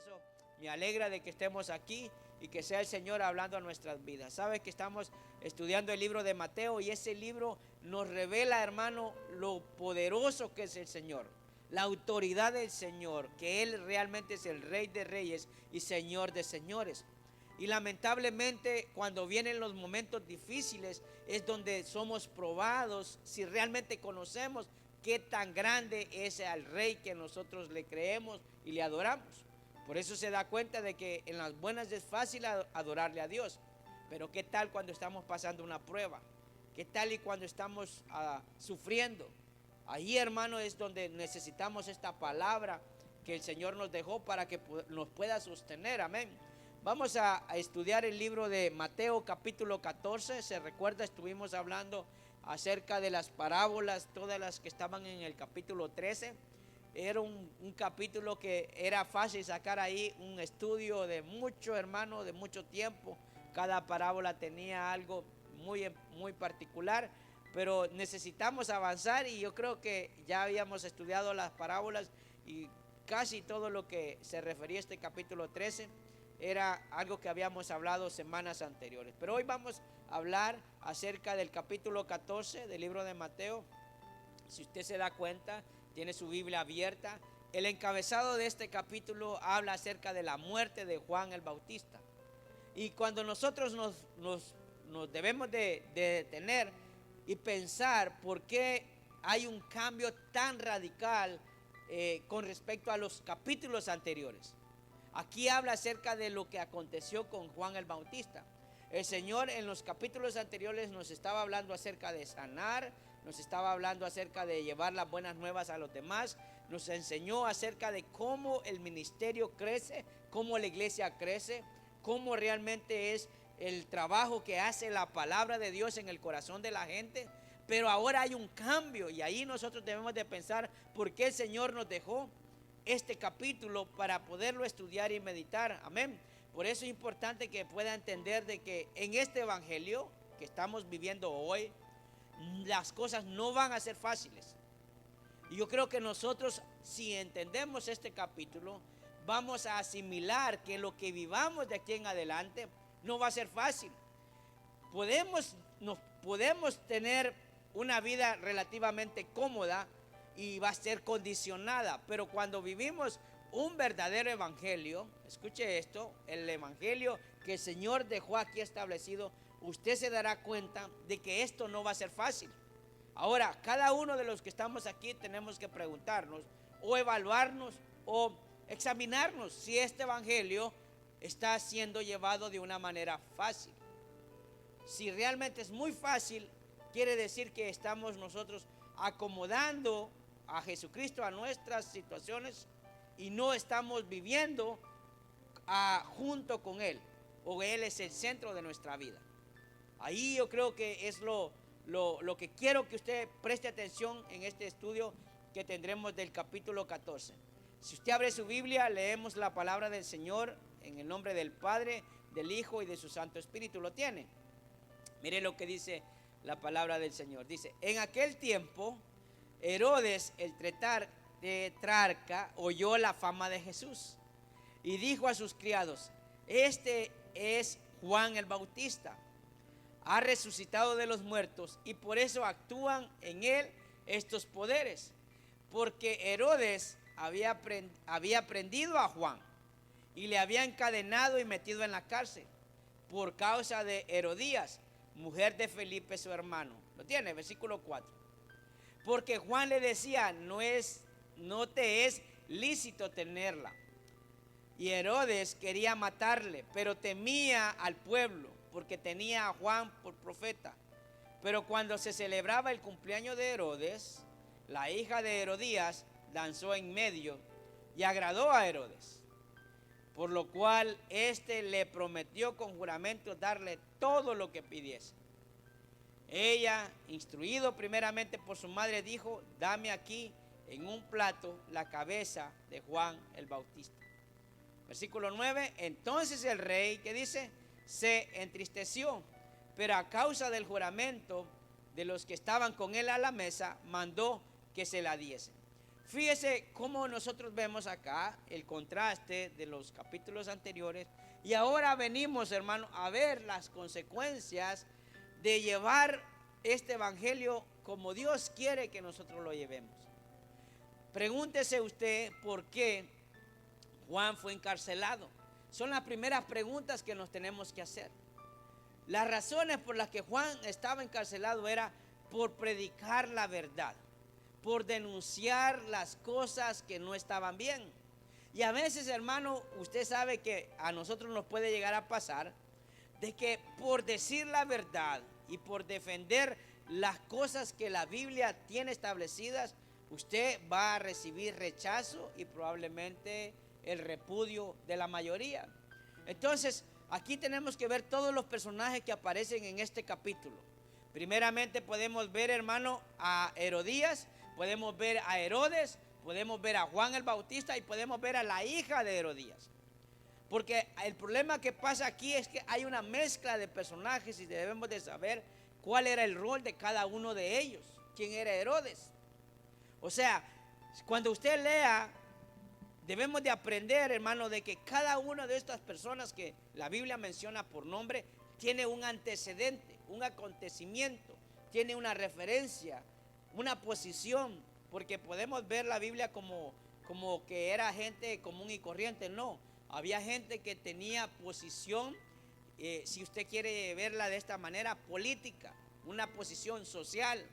eso me alegra de que estemos aquí y que sea el Señor hablando a nuestras vidas. Sabes que estamos estudiando el libro de Mateo y ese libro nos revela, hermano, lo poderoso que es el Señor, la autoridad del Señor, que Él realmente es el Rey de Reyes y Señor de Señores. Y lamentablemente cuando vienen los momentos difíciles es donde somos probados si realmente conocemos qué tan grande es al Rey que nosotros le creemos y le adoramos. Por eso se da cuenta de que en las buenas es fácil adorarle a Dios. Pero ¿qué tal cuando estamos pasando una prueba? ¿Qué tal y cuando estamos sufriendo? Ahí, hermano, es donde necesitamos esta palabra que el Señor nos dejó para que nos pueda sostener. Amén. Vamos a estudiar el libro de Mateo capítulo 14. Se recuerda, estuvimos hablando acerca de las parábolas, todas las que estaban en el capítulo 13. Era un capítulo que era fácil sacar ahí un estudio de mucho, hermano, de mucho tiempo. Cada parábola tenía algo muy particular, pero necesitamos avanzar y yo creo que ya habíamos estudiado las parábolas y casi todo lo que se refería a este capítulo 13 era algo que habíamos hablado semanas anteriores. Pero hoy vamos a hablar acerca del capítulo 14 del libro de Mateo. Si usted se da cuenta, tiene su Biblia abierta. El encabezado de este capítulo habla acerca de la muerte de Juan el Bautista. Y cuando nosotros nos debemos de detener y pensar por qué hay un cambio tan radical con respecto a los capítulos anteriores. Aquí habla acerca de lo que aconteció con Juan el Bautista. El Señor en los capítulos anteriores nos estaba hablando acerca de sanar, nos estaba hablando acerca de llevar las buenas nuevas a los demás, nos enseñó acerca de cómo el ministerio crece, cómo la iglesia crece, cómo realmente es el trabajo que hace la palabra de Dios en el corazón de la gente. Pero ahora hay un cambio y ahí nosotros debemos de pensar por qué el Señor nos dejó este capítulo para poderlo estudiar y meditar. Amén. Por eso es importante que pueda entender de que en este evangelio que estamos viviendo hoy, las cosas no van a ser fáciles. Y yo creo que nosotros, si entendemos este capítulo, vamos a asimilar que lo que vivamos de aquí en adelante no va a ser fácil. Podemos tener una vida relativamente cómoda y va a ser condicionada, pero cuando vivimos un verdadero evangelio, escuche esto, el evangelio que el Señor dejó aquí establecido, usted se dará cuenta de que esto no va a ser fácil. Ahora, cada uno de los que estamos aquí tenemos que preguntarnos o evaluarnos o examinarnos si este evangelio está siendo llevado de una manera fácil. Si realmente es muy fácil, quiere decir que estamos nosotros acomodando a Jesucristo a nuestras situaciones y no estamos viviendo junto con Él, o Él es el centro de nuestra vida. Ahí yo creo que es lo que quiero que usted preste atención en este estudio que tendremos del capítulo 14. Si usted abre su Biblia, leemos la palabra del Señor en el nombre del Padre, del Hijo y de su Santo Espíritu. ¿Lo tiene? Mire lo que dice la palabra del Señor. Dice: en aquel tiempo Herodes el tetrarca oyó la fama de Jesús y dijo a sus criados: este es Juan el Bautista, ha resucitado de los muertos y por eso actúan en él estos poderes. Porque Herodes había prendido a Juan y le había encadenado y metido en la cárcel por causa de Herodías, mujer de Felipe su hermano. Lo tiene, versículo 4. Porque Juan le decía: no te es lícito tenerla. Y Herodes quería matarle, pero temía al pueblo, porque tenía a Juan por profeta. Pero cuando se celebraba el cumpleaños de Herodes, la hija de Herodías danzó en medio y agradó a Herodes, por lo cual éste le prometió con juramento darle todo lo que pidiese. Ella, instruido primeramente por su madre, dijo: dame aquí en un plato la cabeza de Juan el Bautista. Versículo 9. Entonces el rey, ¿qué dice? Se entristeció, pero a causa del juramento de los que estaban con él a la mesa, mandó que se la diese. Fíjese cómo nosotros vemos acá el contraste de los capítulos anteriores. Y ahora venimos, hermano, a ver las consecuencias de llevar este evangelio como Dios quiere que nosotros lo llevemos. Pregúntese usted por qué Juan fue encarcelado. Son las primeras preguntas que nos tenemos que hacer. Las razones por las que Juan estaba encarcelado era por predicar la verdad, por denunciar las cosas que no estaban bien. Y a veces, hermano, usted sabe que a nosotros nos puede llegar a pasar de que por decir la verdad y por defender las cosas que la Biblia tiene establecidas, usted va a recibir rechazo y probablemente el repudio de la mayoría. Entonces, aquí tenemos que ver todos los personajes que aparecen en este capítulo. Primeramente podemos ver, hermano, a Herodías, podemos ver a Herodes, podemos ver a Juan el Bautista y podemos ver a la hija de Herodías. Porque el problema que pasa aquí es que hay una mezcla de personajes y debemos de saber cuál era el rol de cada uno de ellos. ¿Quién era Herodes? O sea, cuando usted lea, debemos de aprender, hermano, de que cada una de estas personas que la Biblia menciona por nombre tiene un antecedente, un acontecimiento, tiene una referencia, una posición, porque podemos ver la Biblia como que era gente común y corriente. No, había gente que tenía posición, si usted quiere verla de esta manera, política, una posición social.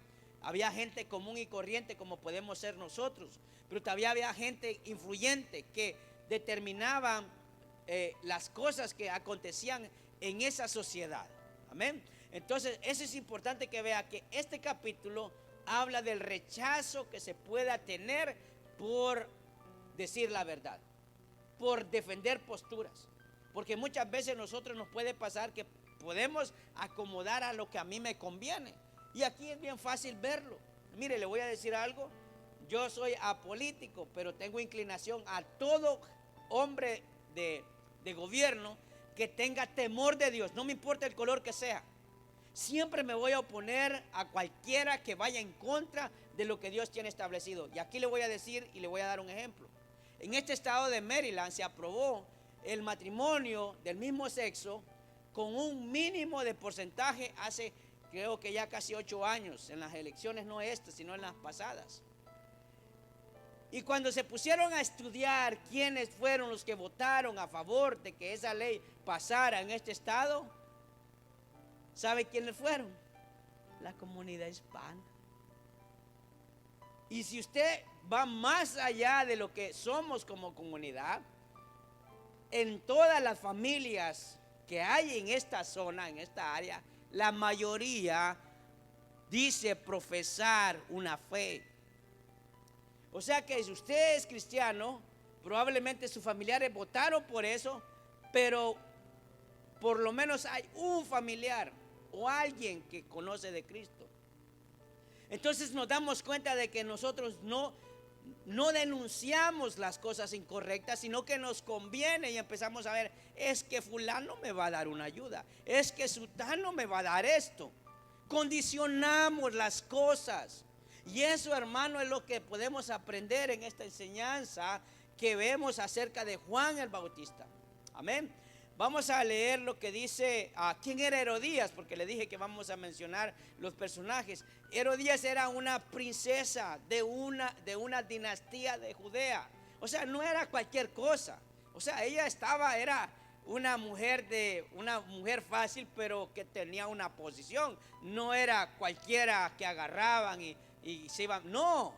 Había gente común y corriente como podemos ser nosotros, pero todavía había gente influyente que determinaban las cosas que acontecían en esa sociedad. Amén. Entonces, eso es importante que vea que este capítulo habla del rechazo que se pueda tener por decir la verdad, por defender posturas. Porque muchas veces nosotros nos puede pasar que podemos acomodar a lo que a mí me conviene. Y aquí es bien fácil verlo. Mire, le voy a decir algo. Yo soy apolítico, pero tengo inclinación a todo hombre de gobierno que tenga temor de Dios. No me importa el color que sea. Siempre me voy a oponer a cualquiera que vaya en contra de lo que Dios tiene establecido. Y aquí le voy a decir y le voy a dar un ejemplo. En este estado de Maryland se aprobó el matrimonio del mismo sexo con un mínimo de porcentaje hace, creo que ya casi 8 años, en las elecciones no estas, sino en las pasadas. Y cuando se pusieron a estudiar quiénes fueron los que votaron a favor de que esa ley pasara en este estado, ¿sabe quiénes fueron? La comunidad hispana. Y si usted va más allá de lo que somos como comunidad, en todas las familias que hay en esta zona, en esta área, la mayoría dice profesar una fe. O sea que si usted es cristiano, probablemente sus familiares votaron por eso, pero por lo menos hay un familiar o alguien que conoce de Cristo. Entonces nos damos cuenta de que nosotros no denunciamos las cosas incorrectas, sino que nos conviene y empezamos a ver, es que fulano me va a dar una ayuda, es que sutano me va a dar esto. Condicionamos las cosas. Y eso, hermano, es lo que podemos aprender en esta enseñanza que vemos acerca de Juan el Bautista. Amén. Vamos a leer lo que dice, ¿quién era Herodías? Porque le dije que vamos a mencionar los personajes. Herodías era una princesa de una dinastía de Judea. O sea, no era cualquier cosa. O sea, ella era una mujer fácil, pero que tenía una posición. No era cualquiera que agarraban y se iban. No.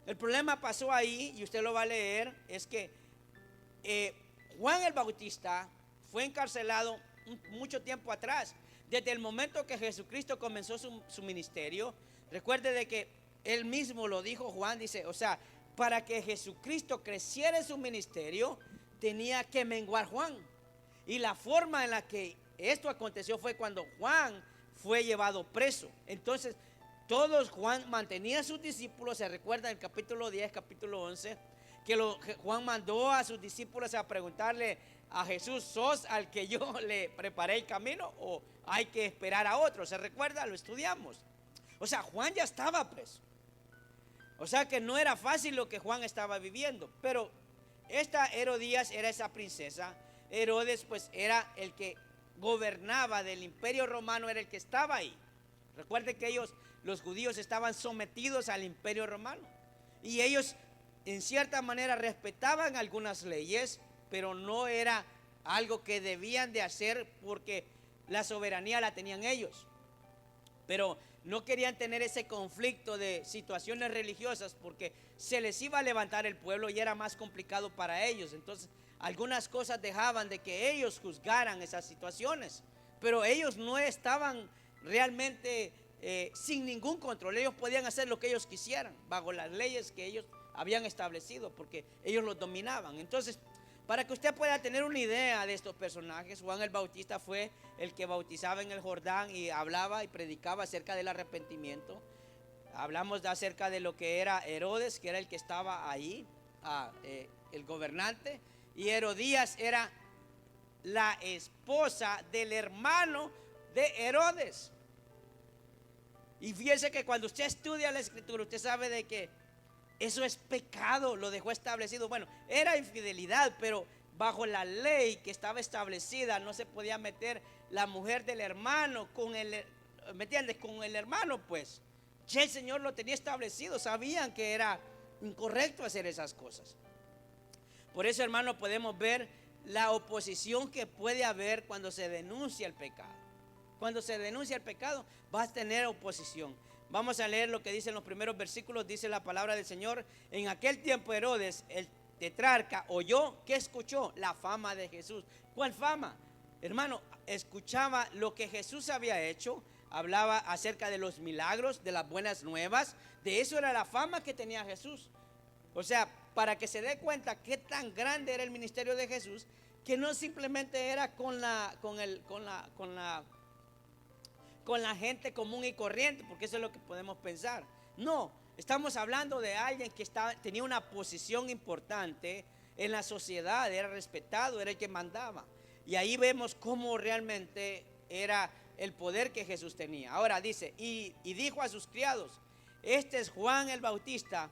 El problema pasó ahí, y usted lo va a leer, es que Juan el Bautista fue encarcelado mucho tiempo atrás. Desde el momento que Jesucristo comenzó su ministerio, recuerde de que él mismo lo dijo Juan, dice, o sea, para que Jesucristo creciera en su ministerio, tenía que menguar Juan. Y la forma en la que esto aconteció fue cuando Juan fue llevado preso. Entonces, Juan mantenía a sus discípulos. Se recuerda en el capítulo 10, capítulo 11, que Juan mandó a sus discípulos a preguntarle a Jesús, ¿sos al que yo le preparé el camino o hay que esperar a otro? ¿Se recuerda? Lo estudiamos. O sea, Juan ya estaba preso. O sea que no era fácil lo que Juan estaba viviendo. Pero esta Herodías era esa princesa. Herodes pues era el que gobernaba del imperio romano, era el que estaba ahí. Recuerde que ellos, los judíos, estaban sometidos al imperio romano. Y ellos en cierta manera respetaban algunas leyes, pero no era algo que debían de hacer porque la soberanía la tenían ellos. Pero no querían tener ese conflicto de situaciones religiosas porque se les iba a levantar el pueblo y era más complicado para ellos. Entonces algunas cosas dejaban de que ellos juzgaran esas situaciones, pero ellos no estaban realmente sin ningún control. Ellos podían hacer lo que ellos quisieran bajo las leyes que ellos habían establecido porque ellos los dominaban. Entonces, para que usted pueda tener una idea de estos personajes, Juan el Bautista fue el que bautizaba en el Jordán y hablaba y predicaba acerca del arrepentimiento. Hablamos acerca de lo que era Herodes, que era el que estaba ahí, el gobernante, y Herodías era la esposa del hermano de Herodes. Y fíjese que cuando usted estudia la escritura, usted sabe de que eso es pecado, lo dejó establecido. Bueno, era infidelidad, pero bajo la ley que estaba establecida no se podía meter la mujer del hermano con el, ¿me entiendes? Con el hermano, pues. Ya el Señor lo tenía establecido, sabían que era incorrecto hacer esas cosas. Por eso, hermano, podemos ver la oposición que puede haber cuando se denuncia el pecado. Cuando se denuncia el pecado, vas a tener oposición. Vamos a leer lo que dice en los primeros versículos. Dice la palabra del Señor: en aquel tiempo Herodes, el tetrarca, oyó, ¿qué escuchó? La fama de Jesús. ¿Cuál fama? Hermano, escuchaba lo que Jesús había hecho. Hablaba acerca de los milagros, de las buenas nuevas. De eso era la fama que tenía Jesús. O sea, para que se dé cuenta qué tan grande era el ministerio de Jesús, que no simplemente era con la gente común y corriente, porque eso es lo que podemos pensar. No, estamos hablando de alguien que tenía una posición importante en la sociedad, era respetado, era el que mandaba. Y ahí vemos cómo realmente era el poder que Jesús tenía. Ahora dice, y dijo a sus criados: este es Juan el Bautista,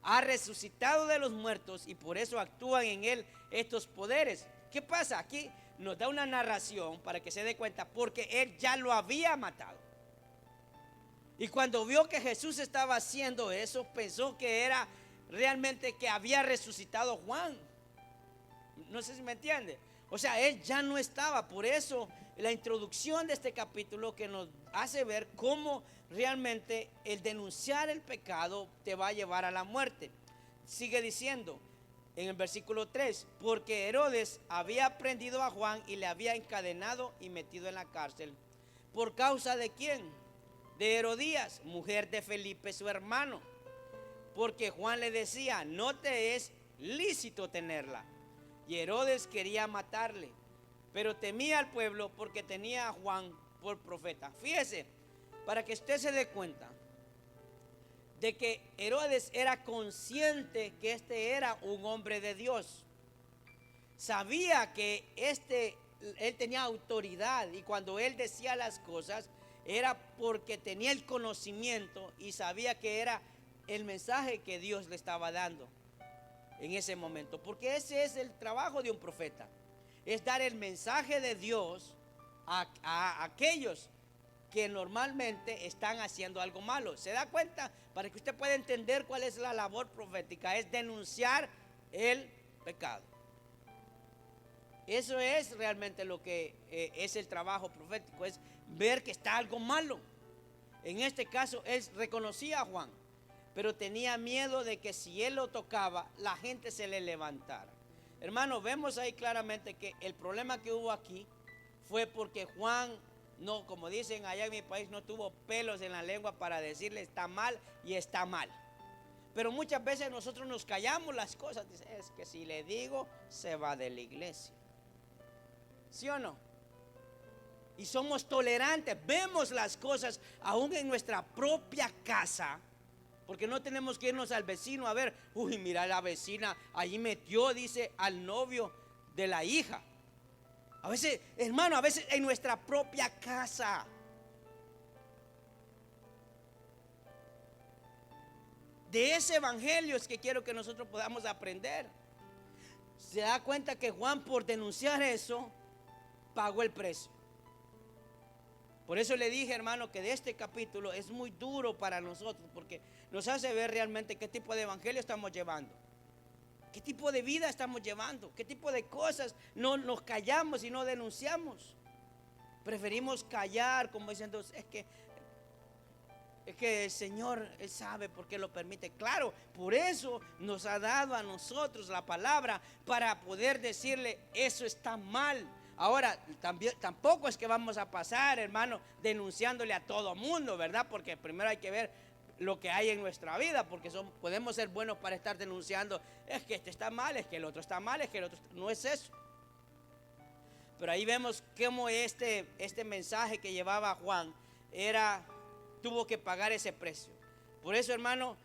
ha resucitado de los muertos y por eso actúan en él estos poderes. ¿Qué pasa? Aquí nos da una narración para que se dé cuenta, porque él ya lo había matado. Y cuando vio que Jesús estaba haciendo eso, pensó que era realmente que había resucitado Juan. No sé si me entiende. O sea, él ya no estaba. Por eso la introducción de este capítulo que nos hace ver cómo realmente el denunciar el pecado te va a llevar a la muerte. Sigue diciendo en el versículo 3, porque Herodes había prendido a Juan y le había encadenado y metido en la cárcel. ¿Por causa de quién? De Herodías, mujer de Felipe su hermano, porque Juan le decía: no te es lícito tenerla. Y Herodes quería matarle, pero temía al pueblo porque tenía a Juan por profeta. Fíjese, para que usted se dé cuenta de que Herodes era consciente que este era un hombre de Dios. Sabía que él tenía autoridad, y cuando él decía las cosas era porque tenía el conocimiento y sabía que era el mensaje que Dios le estaba dando en ese momento. Porque ese es el trabajo de un profeta, es dar el mensaje de Dios a aquellos que normalmente están haciendo algo malo. ¿Se da cuenta? Para que usted pueda entender cuál es la labor profética, es denunciar el pecado. Eso es realmente lo que es el trabajo profético, es ver que está algo malo. En este caso él reconocía a Juan, pero tenía miedo de que si él lo tocaba, la gente se le levantara. Hermano, vemos ahí claramente que el problema que hubo aquí fue porque Juan, no, como dicen allá en mi país, no tuvo pelos en la lengua para decirle está mal y está mal. Pero muchas veces nosotros nos callamos las cosas. Dice, es que si le digo, se va de la iglesia. ¿Sí o no? Y somos tolerantes, vemos las cosas aún en nuestra propia casa, porque no tenemos que irnos al vecino a ver, uy, mira la vecina, allí metió, dice, al novio de la hija. A veces, hermano, a veces en nuestra propia casa De ese evangelio es que quiero que nosotros podamos aprender. Se da cuenta que Juan, por denunciar eso, pagó el precio. Por eso le dije, hermano, que de este capítulo es muy duro para nosotros, porque nos hace ver realmente qué tipo de evangelio estamos llevando, qué tipo de vida estamos llevando, qué tipo de cosas no nos callamos y no denunciamos. Preferimos callar, como diciendo, es que el Señor, Él sabe por qué lo permite. Claro, por eso nos ha dado a nosotros la palabra, para poder decirle, eso está mal. Ahora, tampoco es que vamos a pasar, hermano, denunciándole a todo mundo, ¿verdad? Porque primero hay que ver lo que hay en nuestra vida, porque podemos ser buenos para estar denunciando, es que este está mal, es que el otro está mal, es que el otro no es eso. Pero ahí vemos cómo este mensaje que llevaba Juan tuvo que pagar ese precio. Por eso, hermano,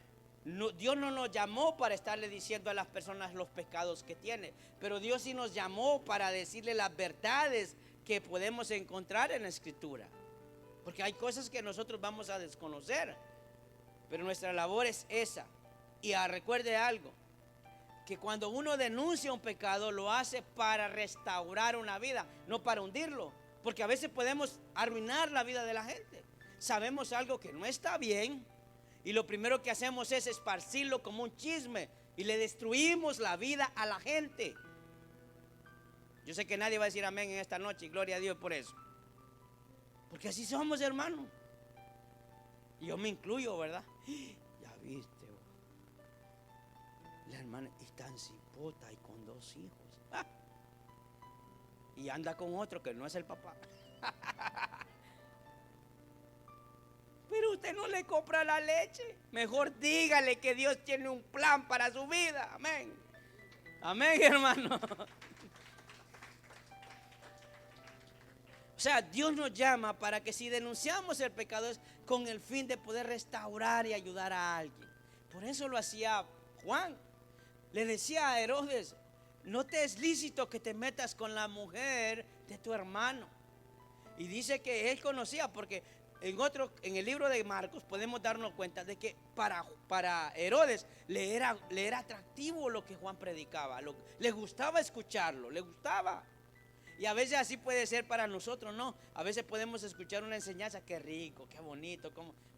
Dios no nos llamó para estarle diciendo a las personas los pecados que tienen, pero Dios sí nos llamó para decirle las verdades que podemos encontrar en la Escritura. Porque hay cosas que nosotros vamos a desconocer, pero nuestra labor es esa. Y recuerde algo, que cuando uno denuncia un pecado, lo hace para restaurar una vida, no para hundirlo. Porque a veces podemos arruinar la vida de la gente. Sabemos algo que no está bien, y lo primero que hacemos es esparcirlo como un chisme, y le destruimos la vida a la gente. Yo sé que nadie va a decir amén en esta noche, y gloria a Dios por eso, porque así somos, hermano. Y yo me incluyo, ¿verdad? Ya viste, la hermana está en cipota y con 2 hijos, y anda con otro que no es el papá. Pero usted no le compra la leche. Mejor dígale que Dios tiene un plan para su vida. Amén. Amén, hermano. O sea, Dios nos llama para que si denunciamos el pecado es con el fin de poder restaurar y ayudar a alguien. Por eso lo hacía Juan. Le decía a Herodes, no te es lícito que te metas con la mujer de tu hermano. Y dice que él conocía, porque en el libro de Marcos podemos darnos cuenta de que para Herodes le era atractivo lo que Juan predicaba, le gustaba escucharlo, le gustaba. Y a veces así puede ser para nosotros, ¿no? A veces podemos escuchar una enseñanza, qué rico, qué bonito,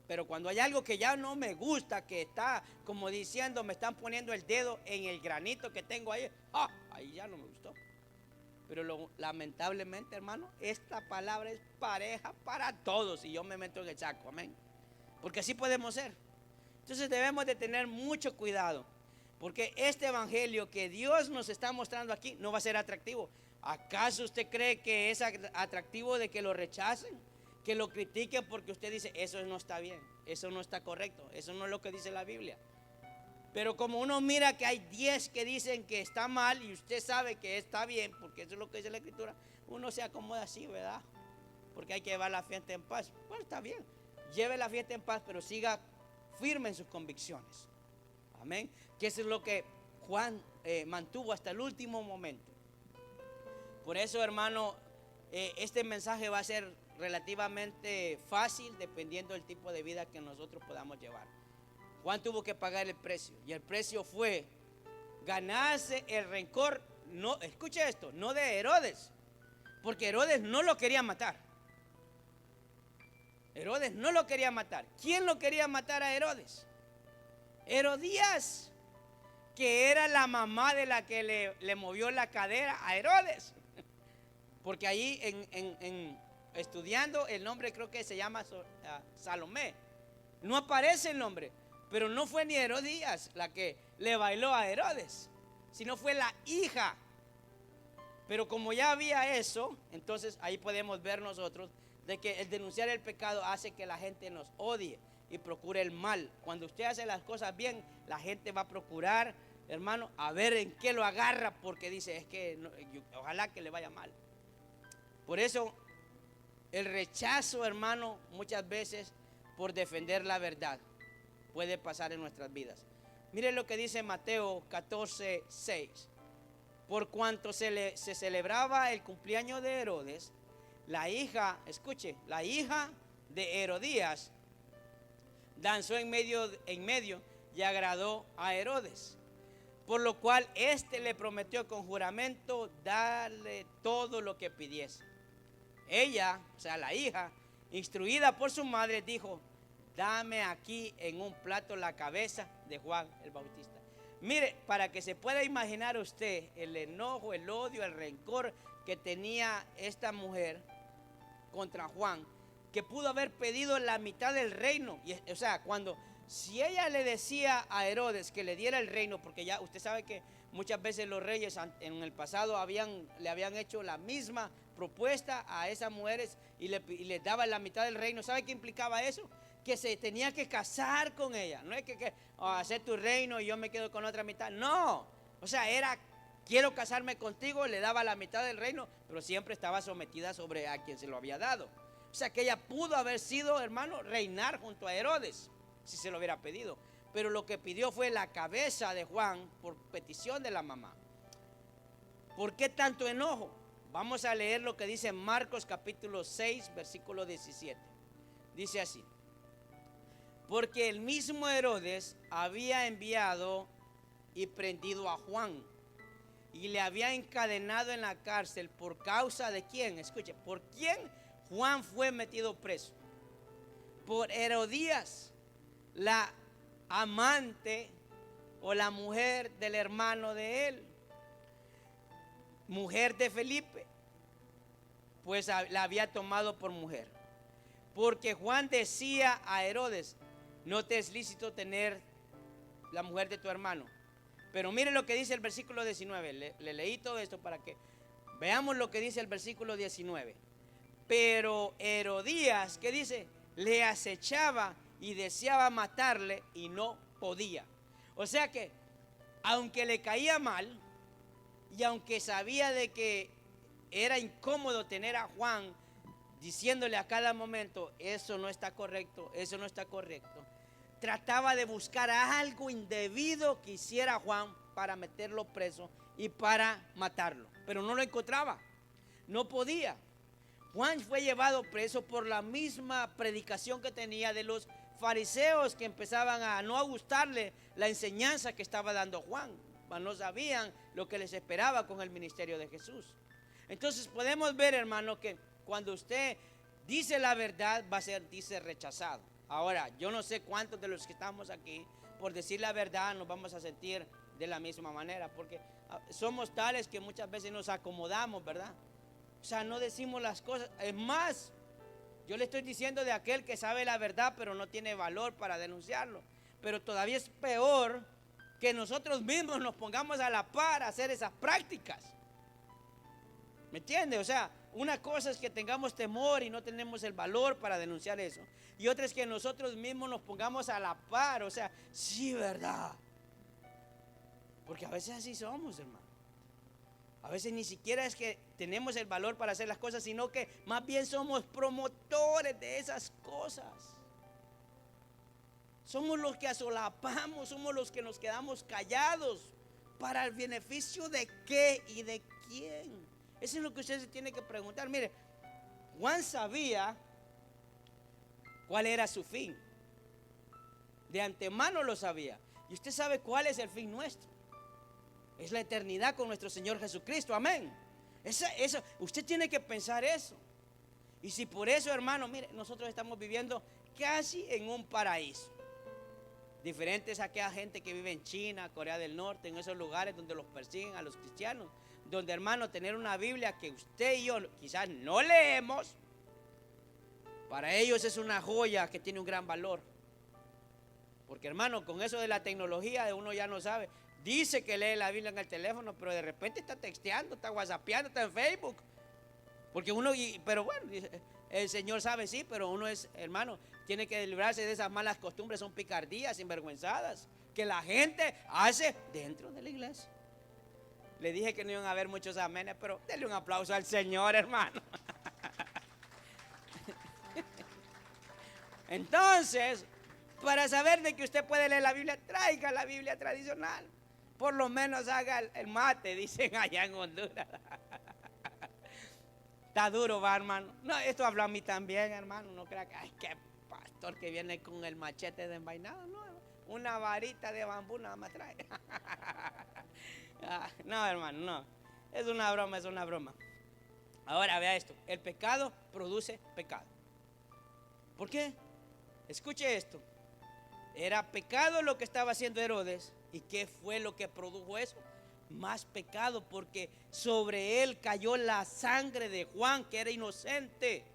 pero cuando hay algo que ya no me gusta, que está como diciendo, me están poniendo el dedo en el granito que tengo ahí, ahí ya no me gustó. Pero lamentablemente, hermano, esta palabra es pareja para todos, y yo me meto en el saco, amén. Porque así podemos ser. Entonces debemos de tener mucho cuidado, porque este evangelio que Dios nos está mostrando aquí no va a ser atractivo. ¿Acaso usted cree que es atractivo de que lo rechacen, que lo critiquen porque usted dice, eso no está bien, eso no está correcto, eso no es lo que dice la Biblia? Pero como uno mira que hay 10 que dicen que está mal y usted sabe que está bien, porque eso es lo que dice la Escritura, uno se acomoda así, ¿verdad? Porque hay que llevar la fiesta en paz. Bueno, está bien, lleve la fiesta en paz, pero siga firme en sus convicciones. Amén. Que eso es lo que Juan mantuvo hasta el último momento. Por eso, hermano, este mensaje va a ser relativamente fácil dependiendo del tipo de vida que nosotros podamos llevar. Juan tuvo que pagar el precio, y el precio fue ganarse el rencor, no, escuche esto, no de Herodes, porque Herodes no lo quería matar. Herodes no lo quería matar. ¿Quién lo quería matar a Herodes? Herodías, que era la mamá de la que le movió la cadera a Herodes. Porque ahí estudiando el nombre, creo que se llama Salomé, no aparece el nombre. Pero no fue ni Herodías la que le bailó a Herodes, sino fue la hija. Pero como ya había eso, entonces ahí podemos ver nosotros de que el denunciar el pecado hace que la gente nos odie y procure el mal. Cuando usted hace las cosas bien, la gente va a procurar, hermano, a ver en qué lo agarra, porque dice, es que no, ojalá que le vaya mal. Por eso el rechazo, hermano, muchas veces por defender la verdad puede pasar en nuestras vidas. Miren lo que dice Mateo 14:6. Por cuanto se celebraba el cumpleaños de Herodes, la hija, escuche, la hija de Herodías danzó en medio y agradó a Herodes, por lo cual éste le prometió con juramento darle todo lo que pidiese. Ella, o sea, la hija, instruida por su madre, dijo: dame aquí en un plato la cabeza de Juan el Bautista. Mire, para que se pueda imaginar usted el enojo, el odio, el rencor que tenía esta mujer contra Juan, que pudo haber pedido la mitad del reino. O sea, si ella le decía a Herodes que le diera el reino, porque ya usted sabe que muchas veces los reyes en el pasado le habían hecho la misma propuesta a esas mujeres y les daban la mitad del reino. ¿Sabe qué implicaba eso? Que se tenía que casar con ella. No es que hacer tu reino y yo me quedo con otra mitad. No, o sea, quiero casarme contigo, le daba la mitad del reino, pero siempre estaba sometida sobre a quien se lo había dado. O sea que ella pudo haber sido, hermano, reinar junto a Herodes, si se lo hubiera pedido. Pero lo que pidió fue la cabeza de Juan por petición de la mamá. ¿Por qué tanto enojo? Vamos a leer lo que dice Marcos capítulo 6, versículo 17. Dice así: porque el mismo Herodes había enviado y prendido a Juan y le había encadenado en la cárcel por causa de quién. Escuche, ¿por quién Juan fue metido preso? Por Herodías, la amante o la mujer del hermano de él, mujer de Felipe, pues la había tomado por mujer. Porque Juan decía a Herodes: no te es lícito tener la mujer de tu hermano. Pero mire lo que dice el versículo 19. Le leí todo esto para que veamos lo que dice el versículo 19. Pero Herodías, ¿qué dice? Le acechaba y deseaba matarle y no podía. O sea que, aunque le caía mal y aunque sabía de que era incómodo tener a Juan diciéndole a cada momento: eso no está correcto, eso no está correcto, trataba de buscar algo indebido que hiciera Juan para meterlo preso y para matarlo, pero no lo encontraba, no podía. Juan fue llevado preso por la misma predicación que tenía de los fariseos, que empezaban a no gustarle la enseñanza que estaba dando Juan, no sabían lo que les esperaba con el ministerio de Jesús. Entonces podemos ver, hermano, que cuando usted dice la verdad va a sentirse rechazado. Ahora, yo no sé cuántos de los que estamos aquí, por decir la verdad, nos vamos a sentir de la misma manera, porque somos tales que muchas veces nos acomodamos, ¿verdad? O sea, no decimos las cosas. Es más, yo le estoy diciendo de aquel que sabe la verdad, pero no tiene valor para denunciarlo. Pero todavía es peor que nosotros mismos nos pongamos a la par a hacer esas prácticas. ¿Me entiende? O sea, una cosa es que tengamos temor y no tenemos el valor para denunciar eso, y otra es que nosotros mismos nos pongamos a la par. O sea, sí, verdad, porque a veces así somos, hermano. A veces ni siquiera es que tenemos el valor para hacer las cosas, sino que más bien somos promotores de esas cosas. Somos los que asolapamos, somos los que nos quedamos callados. ¿Para el beneficio de qué y de quién? Eso es lo que usted se tiene que preguntar. Mire, Juan sabía cuál era su fin. De antemano lo sabía. Y usted sabe cuál es el fin nuestro. Es la eternidad con nuestro Señor Jesucristo. Amén. Eso, usted tiene que pensar eso. Y si por eso, hermano, mire, nosotros estamos viviendo casi en un paraíso. Diferente es aquella gente que vive en China, Corea del Norte, en esos lugares donde los persiguen a los cristianos. Donde, hermano, tener una Biblia que usted y yo quizás no leemos, para ellos es una joya que tiene un gran valor. Porque, hermano, con eso de la tecnología uno ya no sabe. Dice que lee la Biblia en el teléfono, pero de repente está texteando, está whatsappeando, está en Facebook. Porque pero bueno, el Señor sabe, sí, pero uno es, hermano, tiene que librarse de esas malas costumbres, son picardías, sinvergüenzadas, que la gente hace dentro de la iglesia. Le dije que no iban a haber muchos amenes, pero denle un aplauso al Señor, hermano. Entonces, para saber de que usted puede leer la Biblia, traiga la Biblia tradicional. Por lo menos haga el mate, dicen allá en Honduras. Está duro, va, hermano. No, esto habla a mí también, hermano. No crea que, ay, qué pastor que viene con el machete de envainado. No, una varita de bambú nada más trae. No, hermano, no. Es una broma, es una broma. Ahora vea esto, el pecado produce pecado. ¿Por qué? Escuche esto. Era pecado lo que estaba haciendo Herodes. ¿Y qué fue lo que produjo eso? Más pecado, porque sobre él cayó la sangre de Juan, que era inocente.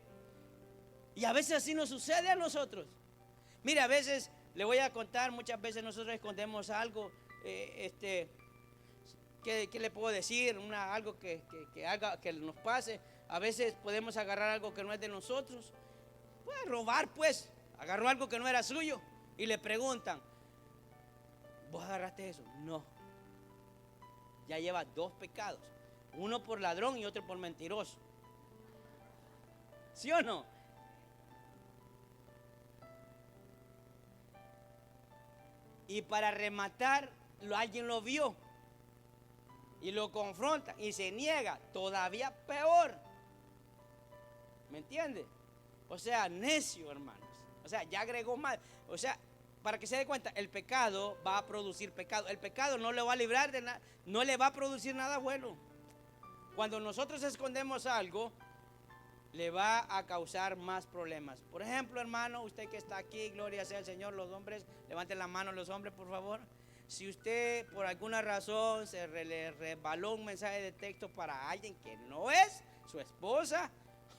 Y a veces así nos sucede a nosotros. Mire, a veces, le voy a contar, muchas veces nosotros escondemos algo, ¿qué le puedo decir? Algo que haga, que nos pase. A veces podemos agarrar algo que no es de nosotros. Puede robar, pues. Agarró algo que no era suyo y le preguntan, ¿vos agarraste eso? No. Ya lleva 2 pecados. Uno por ladrón y otro por mentiroso. ¿Sí o no? Y para rematar, alguien lo vio y lo confronta y se niega. Todavía peor. ¿Me entiende? O sea, necio, hermanos. O sea, ya agregó más. O sea, para que se dé cuenta, el pecado va a producir pecado. El pecado no le va a librar de nada, no le va a producir nada bueno. Cuando nosotros escondemos algo, le va a causar más problemas. Por ejemplo, hermano, usted que está aquí, gloria sea al Señor, los hombres, levanten la mano los hombres, por favor. Si usted por alguna razón le resbaló un mensaje de texto para alguien que no es su esposa,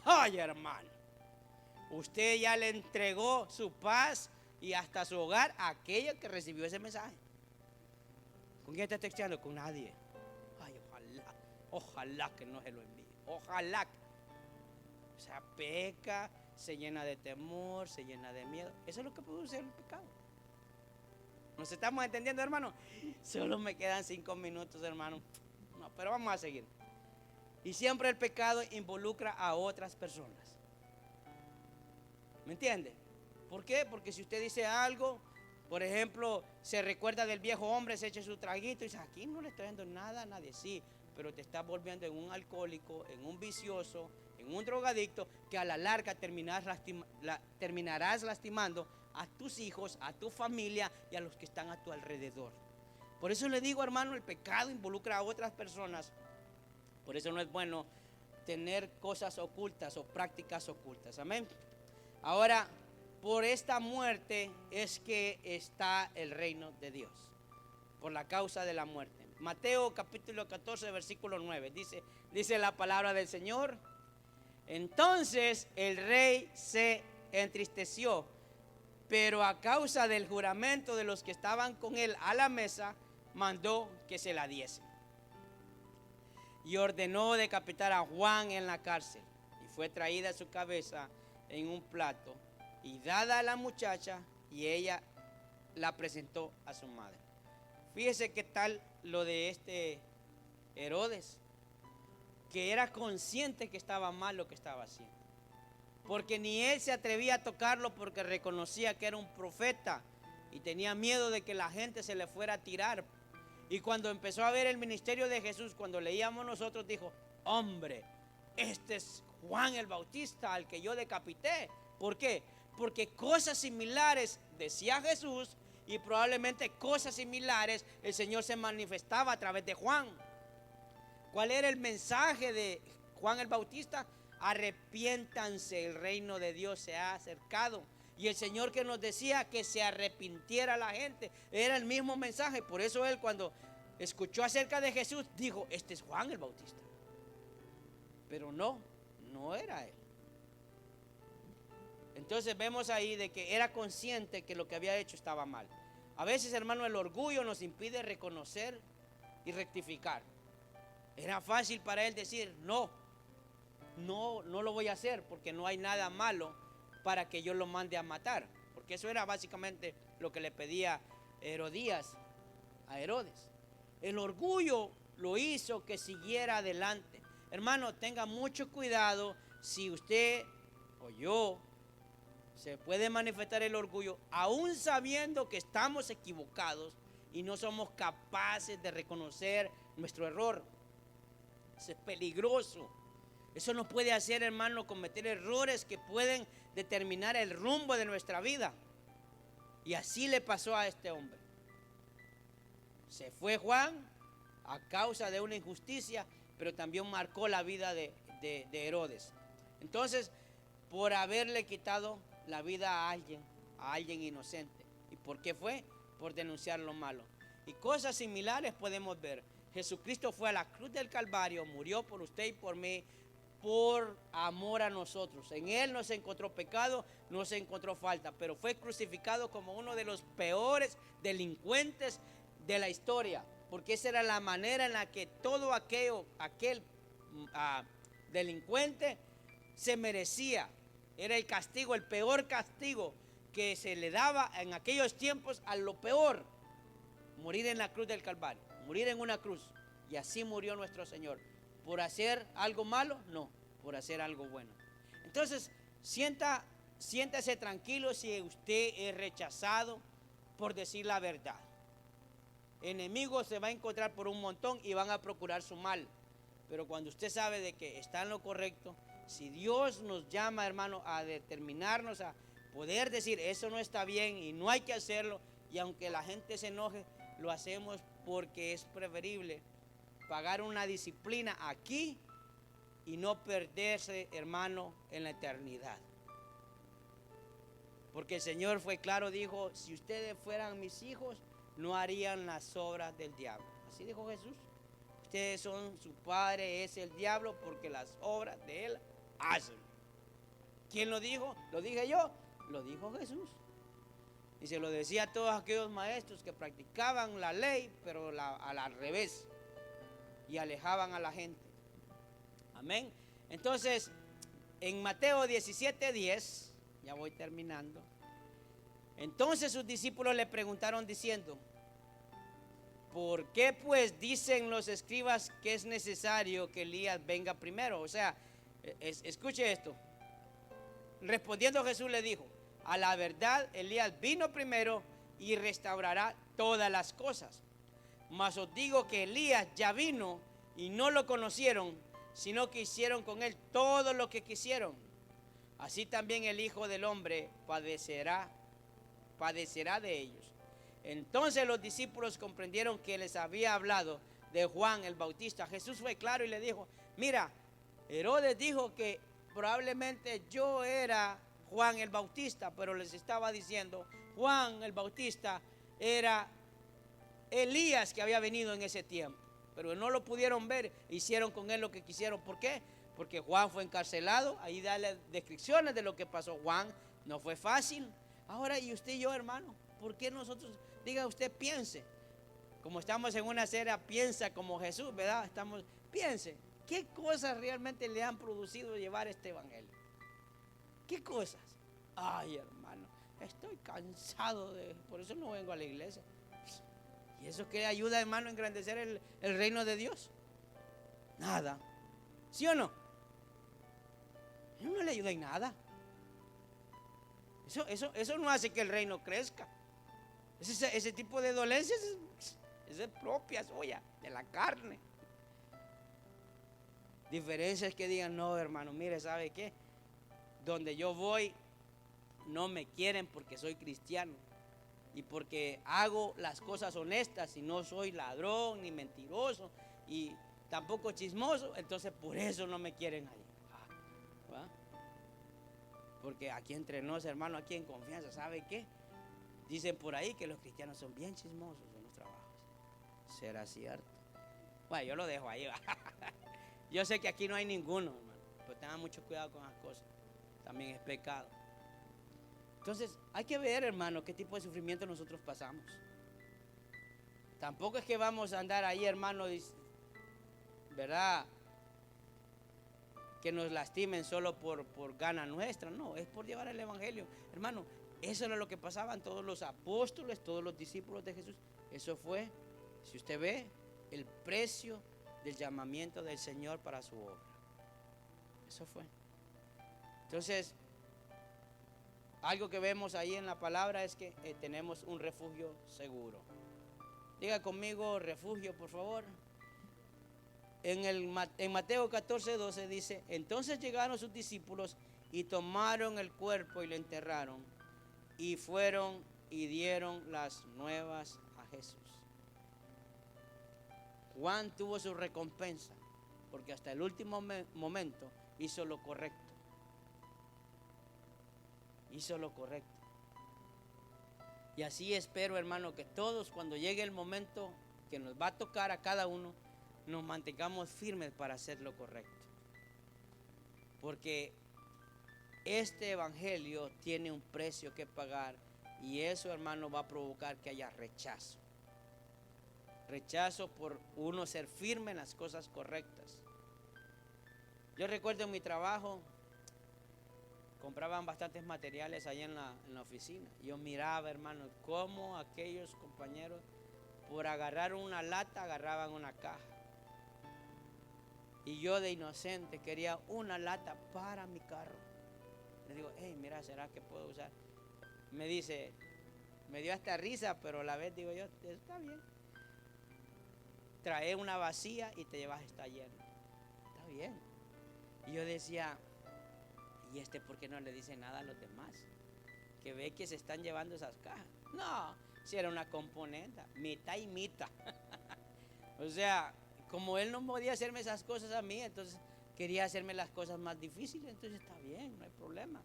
ay, hermano, usted ya le entregó su paz y hasta su hogar a aquella que recibió ese mensaje. ¿Con quién está texteando? Con nadie. Ay, ojalá que no se lo envíe. Ojalá. O sea, peca, se llena de temor, se llena de miedo. Eso es lo que produce el pecado. ¿Nos estamos entendiendo, hermano? Solo me quedan 5 minutos, hermano. No, pero vamos a seguir. Y siempre el pecado involucra a otras personas. ¿Me entiende? ¿Por qué? Porque si usted dice algo, por ejemplo, se recuerda del viejo hombre, se echa su traguito y dice, aquí no le estoy dando nada a nadie. Sí, pero te estás volviendo en un alcohólico, en un vicioso, en un drogadicto, que a la larga terminarás lastimando a tus hijos, a tu familia y a los que están a tu alrededor. Por eso le digo, hermano, el pecado involucra a otras personas. Por eso no es bueno tener cosas ocultas o prácticas ocultas. Amén. Ahora, por esta muerte es que está el reino de Dios. Por la causa de la muerte. Mateo capítulo 14, versículo 9. Dice la palabra del Señor. Entonces el rey se entristeció, pero a causa del juramento de los que estaban con él a la mesa, mandó que se la diesen. Y ordenó decapitar a Juan en la cárcel. Y fue traída su cabeza en un plato y dada a la muchacha, y ella la presentó a su madre. Fíjese qué tal lo de este Herodes, que era consciente que estaba mal lo que estaba haciendo, porque ni él se atrevía a tocarlo porque reconocía que era un profeta y tenía miedo de que la gente se le fuera a tirar. Y cuando empezó a ver el ministerio de Jesús, cuando leíamos nosotros, dijo, hombre, este es Juan el Bautista al que yo decapité. ¿Por qué? Porque cosas similares decía Jesús, y probablemente cosas similares el Señor se manifestaba a través de Juan. ¿Cuál era el mensaje de Juan el Bautista? Arrepiéntanse, el reino de Dios se ha acercado. Y el Señor que nos decía que se arrepintiera la gente, era el mismo mensaje. Por eso él, cuando escuchó acerca de Jesús, dijo, este es Juan el Bautista. Pero no era él. Entonces vemos ahí de que era consciente que lo que había hecho estaba mal. A veces, hermano, el orgullo nos impide reconocer y rectificar. Era fácil para él decir, no lo voy a hacer porque no hay nada malo para que yo lo mande a matar. Porque eso era básicamente lo que le pedía Herodías a Herodes. El orgullo lo hizo que siguiera adelante. Hermano, tenga mucho cuidado si usted o yo se puede manifestar el orgullo, aún sabiendo que estamos equivocados y no somos capaces de reconocer nuestro error. Eso es peligroso. Eso nos puede hacer, hermano, cometer errores que pueden determinar el rumbo de nuestra vida. Y así le pasó a este hombre. Se fue Juan a causa de una injusticia, pero también marcó la vida de Herodes. Entonces, por haberle quitado la vida a alguien inocente. ¿Y por qué fue? Por denunciar lo malo. Y cosas similares podemos ver. Jesucristo fue a la cruz del Calvario, murió por usted y por mí, por amor a nosotros. En Él no se encontró pecado, no se encontró falta, pero fue crucificado como uno de los peores delincuentes de la historia, porque esa era la manera en la que todo aquel delincuente se merecía. Era el castigo, el peor castigo que se le daba en aquellos tiempos a lo peor: morir en la cruz del Calvario, morir en una cruz. Y así murió nuestro Señor. ¿Por hacer algo malo? No, por hacer algo bueno. Entonces, siéntase tranquilo si usted es rechazado por decir la verdad. Enemigos se va a encontrar por un montón y van a procurar su mal. Pero cuando usted sabe de que está en lo correcto, si Dios nos llama, hermano, a determinarnos, a poder decir eso no está bien y no hay que hacerlo, y aunque la gente se enoje, lo hacemos porque es preferible pagar una disciplina aquí y no perderse, hermano, en la eternidad. Porque el Señor fue claro, dijo: si ustedes fueran mis hijos, no harían las obras del diablo. Así dijo Jesús. Ustedes son, su padre es el diablo, porque las obras de él hacen. ¿Quién lo dijo? ¿Lo dije yo? Lo dijo Jesús. Y se lo decía a todos aquellos maestros que practicaban la ley, pero al revés, y alejaban a la gente. Amén. Entonces, en Mateo 17:10, ya voy terminando. Entonces sus discípulos le preguntaron diciendo: ¿por qué pues dicen los escribas que es necesario que Elías venga primero? O sea, escuche esto. Respondiendo Jesús le dijo: a la verdad, Elías vino primero y restaurará todas las cosas. Mas os digo que Elías ya vino y no lo conocieron, sino que hicieron con él todo lo que quisieron. Así también el Hijo del Hombre padecerá de ellos. Entonces los discípulos comprendieron que les había hablado de Juan el Bautista. Jesús fue claro y le dijo: mira, Herodes dijo que probablemente yo era Juan el Bautista, pero les estaba diciendo: Juan el Bautista era Elías que había venido en ese tiempo. Pero no lo pudieron ver, hicieron con él lo que quisieron. ¿Por qué? Porque Juan fue encarcelado. Ahí da las descripciones de lo que pasó. Juan no fue fácil. Ahora, y usted y yo, hermano, ¿por qué nosotros? Diga usted, piense. Como estamos en una serie, piensa como Jesús, ¿verdad? Piense, ¿qué cosas realmente le han producido llevar este evangelio? ¿Qué cosas? Ay, hermano, estoy cansado por eso no vengo a la iglesia. ¿Y eso qué ayuda, hermano, a engrandecer el reino de Dios? Nada. ¿Sí o no? No le ayuda en nada. Eso no hace que el reino crezca. Ese tipo de dolencias es propia suya, de la carne. Diferencia es que digan: no, hermano, mire, ¿sabe qué? Donde yo voy no me quieren porque soy cristiano y porque hago las cosas honestas y no soy ladrón ni mentiroso y tampoco chismoso, entonces por eso no me quieren ahí. Porque aquí entre nos, hermano, aquí en confianza, ¿sabe qué? Dicen por ahí que los cristianos son bien chismosos en los trabajos. ¿Será cierto? Bueno, yo lo dejo ahí. Yo sé que aquí no hay ninguno, hermano, pero tengan mucho cuidado con las cosas. También es pecado. Entonces, hay que ver, hermano, qué tipo de sufrimiento nosotros pasamos. Tampoco es que vamos a andar ahí, hermano, ¿verdad?, que nos lastimen solo por gana nuestra. No, es por llevar el evangelio. Hermano, eso era lo que pasaban todos los apóstoles, todos los discípulos de Jesús. Eso fue, si usted ve, el precio del llamamiento del Señor para su obra. Eso fue. Entonces, algo que vemos ahí en la palabra es que tenemos un refugio seguro. Diga conmigo refugio, por favor. En Mateo 14:12 dice: entonces llegaron sus discípulos y tomaron el cuerpo y lo enterraron y fueron y dieron las nuevas a Jesús. Juan tuvo su recompensa porque hasta el último momento hizo lo correcto. Hizo lo correcto. Y así espero, hermano, que todos, cuando llegue el momento que nos va a tocar a cada uno, nos mantengamos firmes para hacer lo correcto. Porque este evangelio tiene un precio que pagar y eso, hermano, va a provocar que haya rechazo. Rechazo por uno ser firme en las cosas correctas. Yo recuerdo en mi trabajo, compraban bastantes materiales allá en la oficina. Yo miraba, hermano, cómo aquellos compañeros por agarrar una lata agarraban una caja. Y yo de inocente quería una lata para mi carro. Le digo, hey, mira, ¿será que puedo usar? Me dice, me dio hasta risa, pero a la vez digo yo, está bien. Trae una vacía y te llevas esta llena. Está bien. Y yo decía, ¿y por qué no le dice nada a los demás? Que ve que se están llevando esas cajas. No, si era una componenta, mitad y mitad. O sea, como él no podía hacerme esas cosas a mí, entonces quería hacerme las cosas más difíciles. Entonces está bien, no hay problema.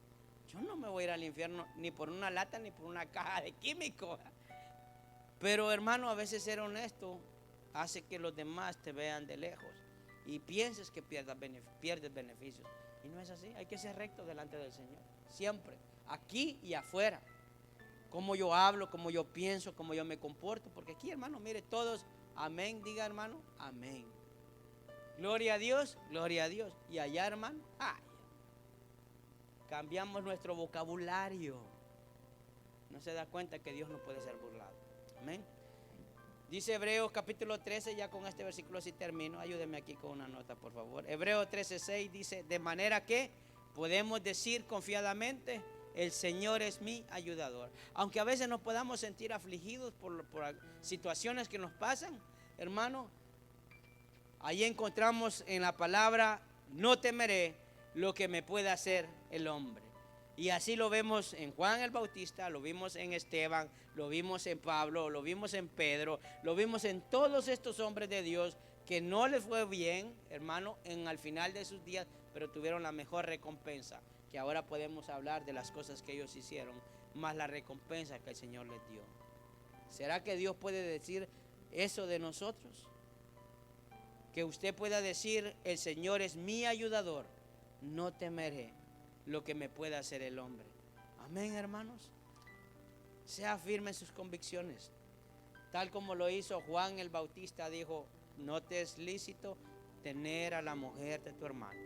Yo no me voy a ir al infierno ni por una lata ni por una caja de químicos. Pero hermano, a veces ser honesto hace que los demás te vean de lejos y pienses que pierdes beneficios. Y no es así, hay que ser recto delante del Señor, siempre, aquí y afuera. Como yo hablo, como yo pienso, como yo me comporto, porque aquí, hermano, mire, todos, amén, diga, hermano, amén. Gloria a Dios, gloria a Dios. Y allá, hermano, cambiamos nuestro vocabulario. No se da cuenta que Dios no puede ser burlado. Amén. Dice Hebreos capítulo 13, ya con este versículo sí termino. Ayúdeme aquí con una nota, por favor. Hebreos 13:6 dice, de manera que podemos decir confiadamente, el Señor es mi ayudador. Aunque a veces nos podamos sentir afligidos por situaciones que nos pasan, hermano, ahí encontramos en la palabra, no temeré lo que me pueda hacer el hombre. Y así lo vemos en Juan el Bautista, lo vimos en Esteban, lo vimos en Pablo, lo vimos en Pedro, lo vimos en todos estos hombres de Dios que no les fue bien, hermano, al final de sus días, pero tuvieron la mejor recompensa, que ahora podemos hablar de las cosas que ellos hicieron, más la recompensa que el Señor les dio. ¿Será que Dios puede decir eso de nosotros? Que usted pueda decir, el Señor es mi ayudador, no temeré lo que me pueda hacer el hombre. Amén, hermanos. Sea firme en sus convicciones. Tal como lo hizo Juan el Bautista, dijo, no te es lícito tener a la mujer de tu hermano.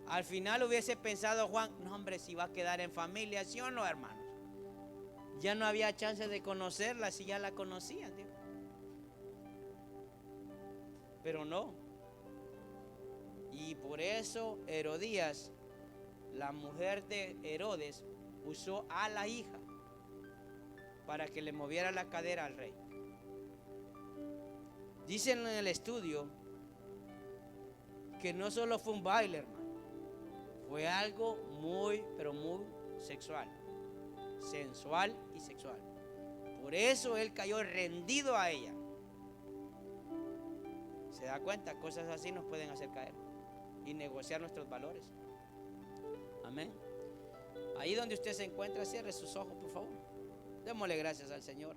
Al final hubiese pensado Juan, no hombre, si va a quedar en familia, ¿sí o no, hermanos? Ya no había chance de conocerla si ya la conocían, digo. Pero no. Y por eso Herodías, la mujer de Herodes, usó a la hija para que le moviera la cadera al rey. Dicen en el estudio que no solo fue un baile, hermano, fue algo muy, pero muy sexual, sensual y sexual. Por eso él cayó rendido a ella. ¿Se da cuenta? Cosas así nos pueden hacer caer y negociar nuestros valores. Amén. Ahí donde usted se encuentra, cierre sus ojos, por favor. Démosle gracias al Señor.